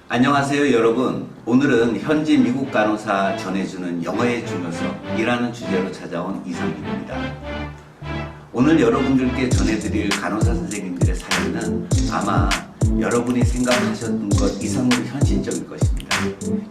안녕하세요 여러분. 오늘은 현지 미국 간호사 전해주는 영어의 중요성이라는 주제로 찾아온 이상민입니다. 오늘 여러분들께 전해드릴 간호사 선생님들의 사연은 아마 여러분이 생각하셨던 것 이상으로 현실적일 것입니다.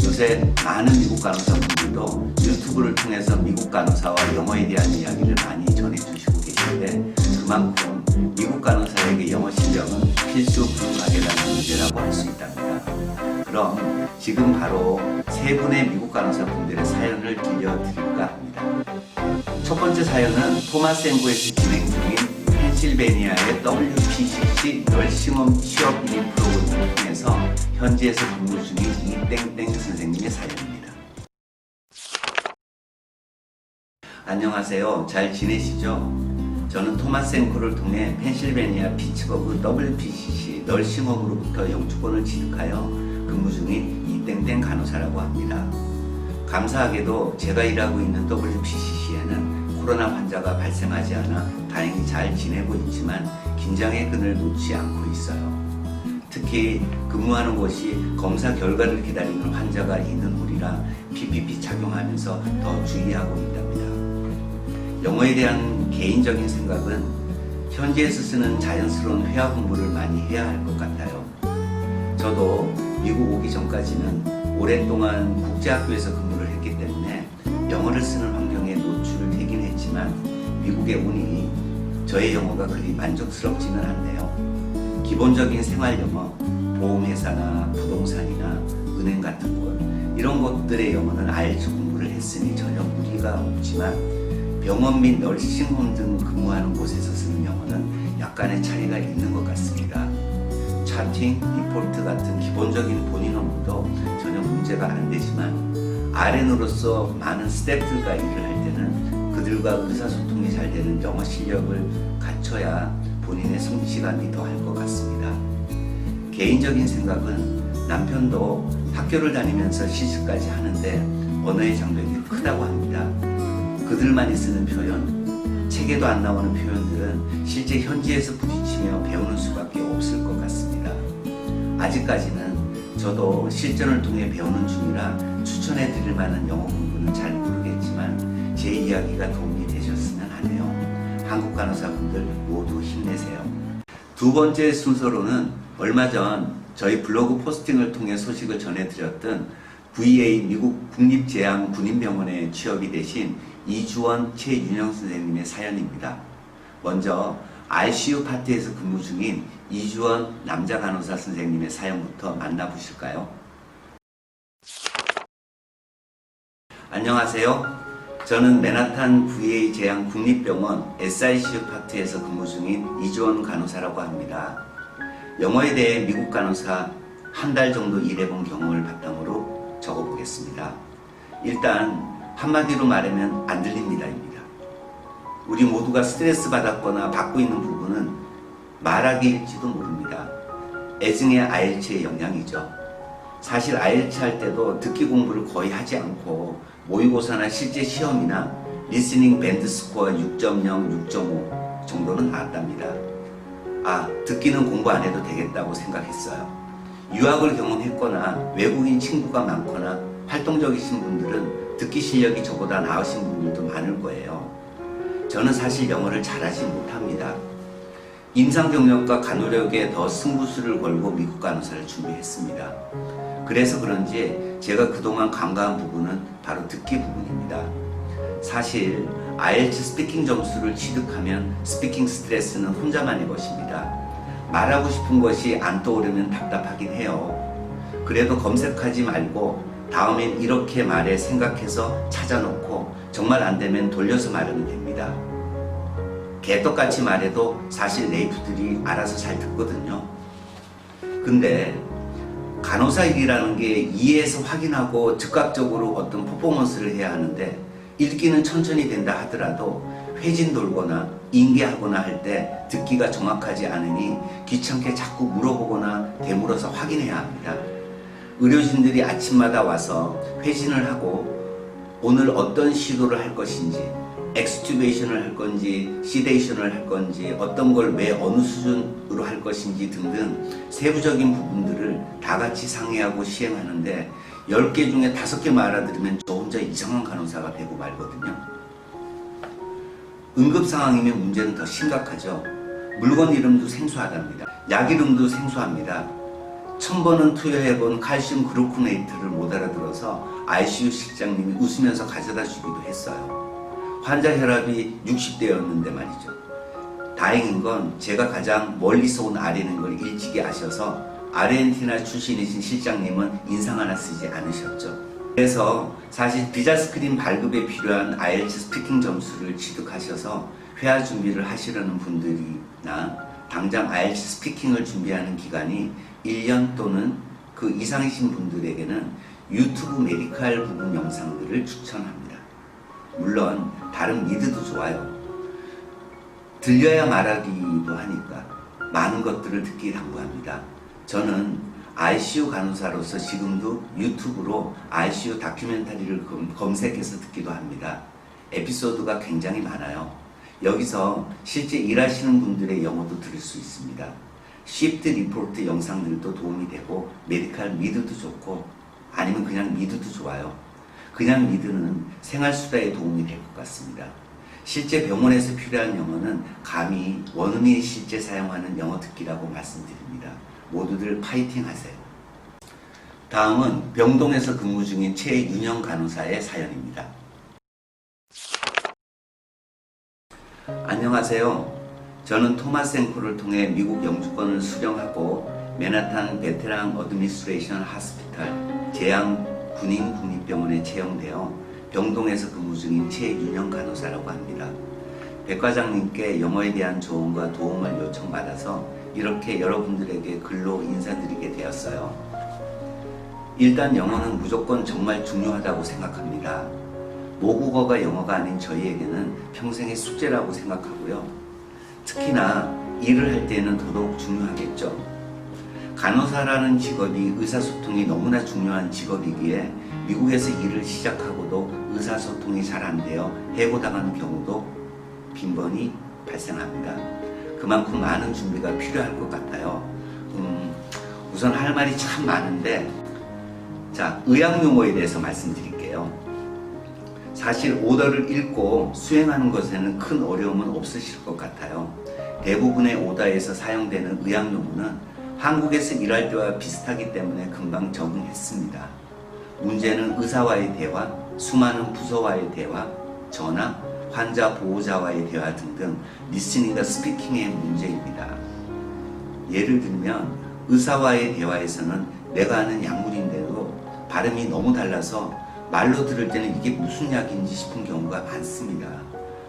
요새 많은 미국 간호사분들도 유튜브를 통해서 미국 간호사와 영어에 대한 이야기를 많이 전해주시고 계신데 그만큼 미국 간호사에게 영어 실력은 필수 불가결한 문제라고 할 수 있답니다. 그럼 지금 바로 세 분의 미국 간호사 분들의 사연을 들려드릴까 합니다. 첫 번째 사연은 토마스 앵고에서 진행 중인 펜실베니아의 WPCC 널싱홈 취업 인입 프로그램을 통해서 현지에서 근무 중인 이땡땡 선생님의 사연입니다. 안녕하세요. 잘 지내시죠? 저는 토마스 앵코를 통해 펜실베니아 피츠버그 WPCC 널싱홈으로부터 영주권을 취득하여 근무 중인 이땡땡 간호사라고 합니다. 감사하게도 제가 일하고 있는 WPCC에는 코로나 환자가 발생하지 않아 다행히 잘 지내고 있지만 긴장의 끈을 놓지 않고 있어요. 특히 근무하는 곳이 검사 결과를 기다리는 환자가 있는 홀이라 PPE 착용하면서 더 주의하고 있답니다. 영어에 대한 개인적인 생각은 현지에서 쓰는 자연스러운 회화 공부를 많이 해야 할 것 같아요. 저도 미국 오기 전까지는 오랫동안 국제학교에서 근무를 했기 때문에 영어를 쓰는 환경에 노출되긴 했지만 미국에 오니 저의 영어가 그리 만족스럽지는 않네요. 기본적인 생활 영어, 보험회사나 부동산이나 은행 같은 곳 이런 것들의 영어는 IELTS 공부를 했으니 전혀 무리가 없지만 병원 및 널싱홈 등 근무하는 곳에서 쓰는 영어는 약간의 차이가 있는 것 같습니다. 차팅, 리포트 같은 기본적인 본인 업무도 전혀 문제가 안 되지만 RN으로서 많은 스태프들과 일을 할 때는 그들과 의사소통이 잘 되는 영어 실력을 갖춰야 본인의 성취감이 더할 것 같습니다. 개인적인 생각은 남편도 학교를 다니면서 시술까지 하는데 언어의 장벽이 크다고 합니다. 그들만이 쓰는 표현, 책에도 안 나오는 표현들은 실제 현지에서 부딪히며 배우는 수밖에 없을 것 같습니다. 아직까지는 저도 실전을 통해 배우는 중이라 추천해 드릴 만한 영어 공부는 잘 모르겠지만 제 이야기가 도움이 되셨으면 하네요. 한국 간호사분들 모두 힘내세요. 두 번째 순서로는 얼마 전 저희 블로그 포스팅을 통해 소식을 전해드렸던 VA 미국 국립제왕군인병원에 취업이 되신 이주원 최윤영 선생님의 사연입니다. 먼저 ICU 파트에서 근무 중인 이주원 남자 간호사 선생님의 사연부터 만나보실까요? 안녕하세요. 저는 맨하탄 VA 제왕 국립병원 SICU 파트에서 근무 중인 이주원 간호사라고 합니다. 영어에 대해 미국 간호사 한 달 정도 일해본 경험을 바탕으로 적어보겠습니다. 일단 한마디로 말하면 안 들립니다입니다. 우리 모두가 스트레스 받았거나 받고 있는 부분은 말하기일지도 모릅니다. 애증의 IELTS의 영향이죠. 사실 IELTS 할 때도 듣기 공부를 거의 하지 않고 모의고사나 실제 시험이나 리스닝 밴드 스코어 6.0, 6.5 정도는 나왔답니다. 듣기는 공부 안 해도 되겠다고 생각했어요. 유학을 경험했거나 외국인 친구가 많거나 활동적이신 분들은 듣기 실력이 저보다 나으신 분들도 많을 거예요. 저는 사실 영어를 잘하지 못합니다. 임상 경력과 간호력에 더 승부수를 걸고 미국 간호사를 준비했습니다. 그래서 그런지 제가 그동안 간과한 부분은 바로 듣기 부분입니다. 사실 IELTS 스피킹 점수를 취득하면 스피킹 스트레스는 혼자만의 것입니다. 말하고 싶은 것이 안 떠오르면 답답하긴 해요. 그래도 검색하지 말고 다음엔 이렇게 말해 생각해서 찾아놓고 정말 안 되면 돌려서 말하면 됩니다. 개떡같이 말해도 사실 네이티브들이 알아서 잘 듣거든요. 근데 간호사 일이라는 게 이해해서 확인하고 즉각적으로 어떤 퍼포먼스를 해야 하는데 읽기는 천천히 된다 하더라도 회진 돌거나 인계하거나 할 때 듣기가 정확하지 않으니 귀찮게 자꾸 물어보거나 되물어서 확인해야 합니다. 의료진들이 아침마다 와서 회진을 하고 오늘 어떤 시도를 할 것인지 엑스튜베이션을 할 건지 시데이션을 할 건지 어떤 걸 왜 어느 수준으로 할 것인지 등등 세부적인 부분들을 다 같이 상의하고 시행하는데 10개 중에 5개만 알아들으면 저 혼자 이상한 간호사가 되고 말거든요. 응급 상황이면 문제는 더 심각하죠. 물건 이름도 생소하답니다. 약 이름도 생소합니다. 1000번은 투여해본 칼슘 그루코네이트를 못 알아들어서 ICU 실장님이 웃으면서 가져다 주기도 했어요. 환자 혈압이 60대였는데 말이죠. 다행인 건 제가 가장 멀리서 온 아래는 걸 일찍이 아셔서 아르헨티나 출신이신 실장님은 인상 하나 쓰지 않으셨죠. 그래서 사실 비자 스크린 발급에 필요한 IELTS 스피킹 점수를 취득하셔서 회화 준비를 하시려는 분들이나 당장 IELTS 스피킹을 준비하는 기간이 1년 또는 그 이상이신 분들에게는 유튜브 메디칼 부분 영상들을 추천합니다. 물론 다른 미드도 좋아요. 들려야 말하기도 하니까 많은 것들을 듣기 당부합니다. 저는 ICU 간호사로서 지금도 유튜브로 ICU 다큐멘터리를 검색해서 듣기도 합니다. 에피소드가 굉장히 많아요. 여기서 실제 일하시는 분들의 영어도 들을 수 있습니다. 쉬프트 리포트 영상들도 도움이 되고 메디칼 미드도 좋고 아니면 그냥 미드도 좋아요. 그냥 미드는 생활수다에 도움이 될 것 같습니다. 실제 병원에서 필요한 영어는 감히 원어민이 실제 사용하는 영어 듣기라고 말씀드립니다. 모두들 파이팅 하세요. 다음은 병동에서 근무 중인 최윤영 간호사의 사연입니다. 안녕하세요. 저는 토마스 앵콜을 통해 미국 영주권을 수령하고 맨하탄 베테랑 어드미니스트레이션 하스피탈 제양 군인 국립병원에 채용되어 병동에서 근무 중인 최윤영 간호사라고 합니다. 백 과장님께 영어에 대한 조언과 도움을 요청받아서 이렇게 여러분들에게 글로 인사드리게 되었어요. 일단 영어는 무조건 정말 중요하다고 생각합니다. 모국어가 영어가 아닌 저희에게는 평생의 숙제라고 생각하고요. 특히나 일을 할 때는 더더욱 중요하겠죠. 간호사라는 직업이 의사소통이 너무나 중요한 직업이기에 미국에서 일을 시작하고도 의사소통이 잘 안 되어 해고당하는 경우도 빈번히 발생합니다. 그만큼 많은 준비가 필요할 것 같아요. 우선 할 말이 참 많은데 자, 의학용어에 대해서 말씀드릴게요. 사실 오더를 읽고 수행하는 것에는 큰 어려움은 없으실 것 같아요. 대부분의 오더에서 사용되는 의학용어는 한국에서 일할 때와 비슷하기 때문에 금방 적응했습니다. 문제는 의사와의 대화, 수많은 부서와의 대화, 전화, 환자 보호자와의 대화 등등 리스닝과 스피킹의 문제입니다. 예를 들면 의사와의 대화에서는 내가 아는 약물인데도 발음이 너무 달라서 말로 들을 때는 이게 무슨 약인지 싶은 경우가 많습니다.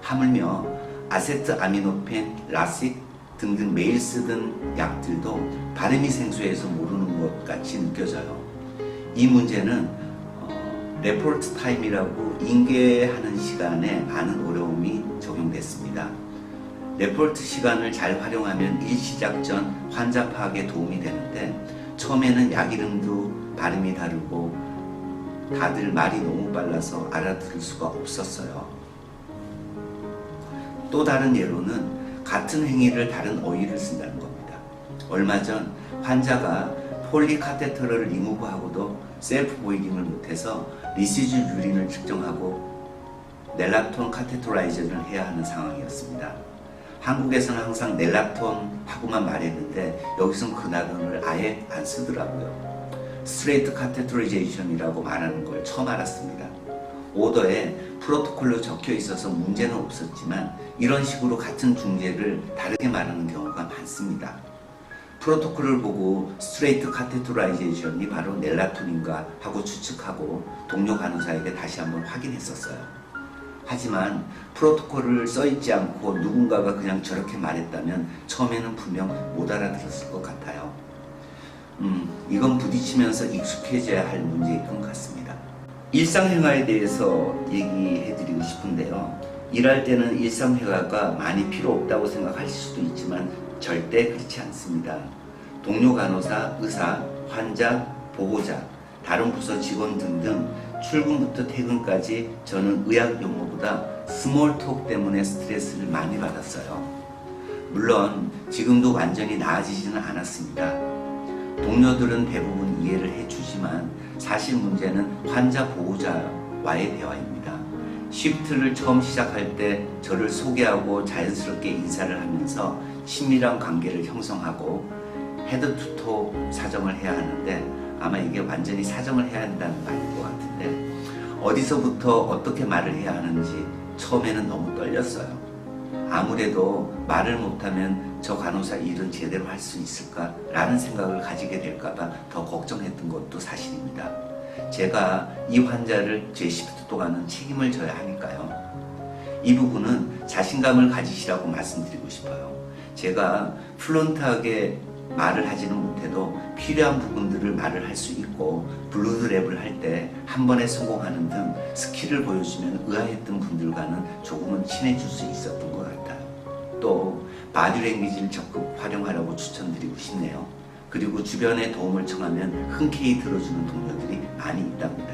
하물며 아세트아미노펜, 라식 등등 매일 쓰던 약들도 발음이 생소해서 모르는 것 같이 느껴져요. 이 문제는 레포트 타임이라고 인계하는 시간에 많은 어려움이 적용됐습니다. 레포트 시간을 잘 활용하면 일 시작 전 환자 파악에 도움이 되는데 처음에는 약 이름도 발음이 다르고 다들 말이 너무 빨라서 알아들을 수가 없었어요. 또 다른 예로는 같은 행위를 다른 어휘를 쓴다는 겁니다. 얼마 전 환자가 폴리카테터를 리무브하고도 셀프 보이딩을 못해서 리시즈 유린을 측정하고 넬락톤 카테토라이저를 해야 하는 상황이었습니다. 한국에서는 항상 넬락톤 하고만 말했는데 여기서는 그 단어를 아예 안 쓰더라고요. 스트레이트 카테토라이제이션이라고 말하는 걸 처음 알았습니다. 오더에 프로토콜로 적혀 있어서 문제는 없었지만 이런 식으로 같은 중재를 다르게 말하는 경우가 많습니다. 프로토콜을 보고 스트레이트 카테토라이제이션이 바로 넬라톤인가 하고 추측하고 동료 간호사에게 다시 한번 확인했었어요. 하지만 프로토콜을 써있지 않고 누군가가 그냥 저렇게 말했다면 처음에는 분명 못 알아들었을 것 같아요. 이건 부딪히면서 익숙해져야 할 문제인 것 같습니다. 일상회화에 대해서 얘기해드리고 싶은데요. 일할 때는 일상회화가 많이 필요 없다고 생각하실 수도 있지만 절대 그렇지 않습니다. 동료 간호사, 의사, 환자, 보호자, 다른 부서 직원 등등 출근부터 퇴근까지 저는 의학 용어보다 스몰 톡 때문에 스트레스를 많이 받았어요. 물론 지금도 완전히 나아지지는 않았습니다. 동료들은 대부분 이해를 해주지만 사실 문제는 환자 보호자와의 대화입니다. 쉬프트를 처음 시작할 때 저를 소개하고 자연스럽게 인사를 하면서 친밀한 관계를 형성하고 헤드 투토 사정을 해야 하는데 아마 이게 완전히 사정을 해야 한다는 말인 것 같은데 어디서부터 어떻게 말을 해야 하는지 처음에는 너무 떨렸어요. 아무래도 말을 못하면 저 간호사 일은 제대로 할 수 있을까? 라는 생각을 가지게 될까봐 더 걱정했던 것도 사실입니다. 제가 이 환자를 제 시프트 동안은 책임을 져야 하니까요. 이 부분은 자신감을 가지시라고 말씀드리고 싶어요. 제가 플루언트하게 말을 하지는 못해도 필요한 부분들을 말을 할 수 있고 블루드 랩을 할 때 한 번에 성공하는 등 스킬을 보여주면 의아했던 분들과는 조금은 친해질 수 있었던 것 같아요. 또 바디랭귀지를 적극 활용하라고 추천드리고 싶네요. 그리고 주변에 도움을 청하면 흔쾌히 들어주는 동료들이 많이 있답니다.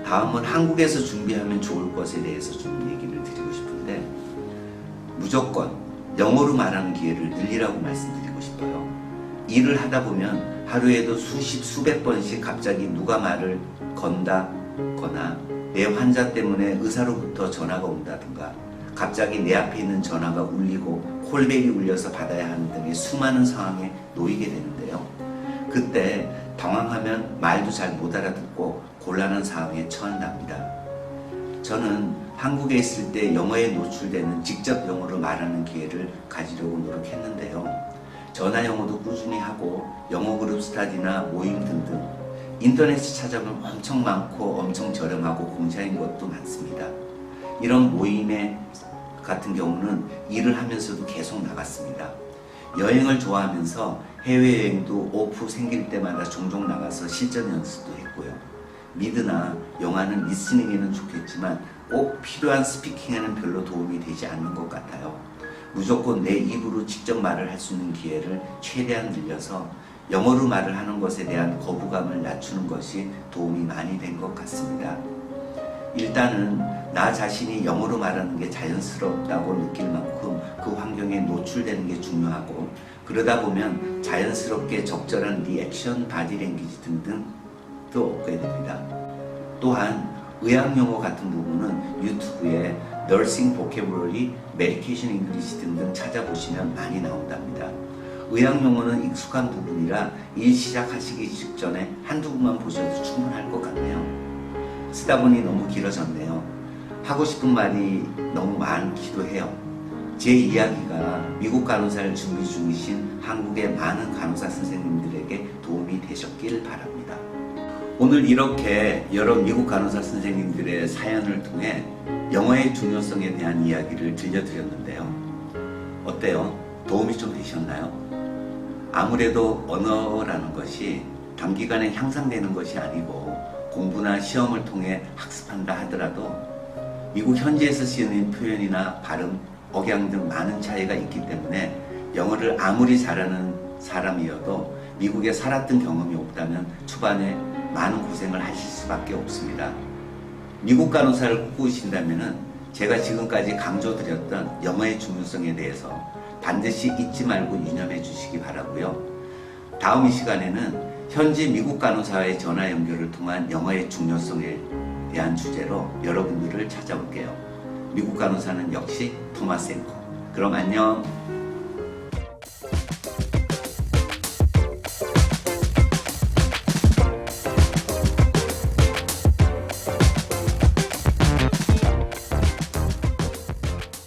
다음은 한국에서 준비하면 좋을 것에 대해서 좀 얘기를 드리고 싶은데 무조건 영어로 말하는 기회를 늘리라고 말씀드리고 싶어요. 일을 하다 보면 하루에도 수백 번씩 갑자기 누가 말을 건다거나 내 환자 때문에 의사로부터 전화가 온다든가 갑자기 내 앞에 있는 전화가 울리고 콜벨이 울려서 받아야 하는 등의 수많은 상황에 놓이게 되는데요. 그때 당황하면 말도 잘 못 알아듣고 곤란한 상황에 처한답니다. 저는 한국에 있을 때 영어에 노출되는 직접 영어로 말하는 기회를 가지려고 노력했는데요. 전화 영어도 꾸준히 하고 영어 그룹 스타디나 모임 등등 인터넷에 찾아보면 엄청 많고 엄청 저렴하고 공짜인 것도 많습니다. 이런 모임에 같은 경우는 일을 하면서도 계속 나갔습니다. 여행을 좋아하면서 해외여행도 오프 생길 때마다 종종 나가서 실전 연습도 했고요. 미드나 영화는 리스닝에는 좋겠지만 꼭 필요한 스피킹에는 별로 도움이 되지 않는 것 같아요. 무조건 내 입으로 직접 말을 할 수 있는 기회를 최대한 늘려서 영어로 말을 하는 것에 대한 거부감을 낮추는 것이 도움이 많이 된 것 같습니다. 일단은 나 자신이 영어로 말하는 게 자연스럽다고 느낄 만큼 그 환경에 노출되는 게 중요하고 그러다 보면 자연스럽게 적절한 리액션, 바디랭귀지 등등도 얻게 됩니다. 또한 의학 용어 같은 부분은 유튜브에 Nursing Vocabulary, Medication English 등등 찾아보시면 많이 나온답니다. 의학 용어는 익숙한 부분이라 일 시작하시기 직전에 한두 분만 보셔도 충분할 것 같네요. 쓰다 보니 너무 길어졌네요. 하고 싶은 말이 너무 많기도 해요. 제 이야기가 미국 간호사를 준비 중이신 한국의 많은 간호사 선생님들에게 도움이 되셨길 바랍니다. 오늘 이렇게 여러 미국 간호사 선생님들의 사연을 통해 영어의 중요성에 대한 이야기를 들려드렸는데요. 어때요? 도움이 좀 되셨나요? 아무래도 언어라는 것이 단기간에 향상되는 것이 아니고 공부나 시험을 통해 학습한다 하더라도 미국 현지에서 쓰이는 표현이나 발음, 억양 등 많은 차이가 있기 때문에 영어를 아무리 잘하는 사람이어도 미국에 살았던 경험이 없다면 초반에 많은 고생을 하실 수밖에 없습니다. 미국 간호사를 꿈꾸신다면 제가 지금까지 강조드렸던 영어의 중요성에 대해서 반드시 잊지 말고 유념해 주시기 바라고요. 다음 이 시간에는 현지 미국 간호사와의 전화 연결을 통한 영어의 중요성에 대한 주제로 여러분들을 찾아올게요. 미국 간호사는 역시 토마스 앵커. 그럼 안녕.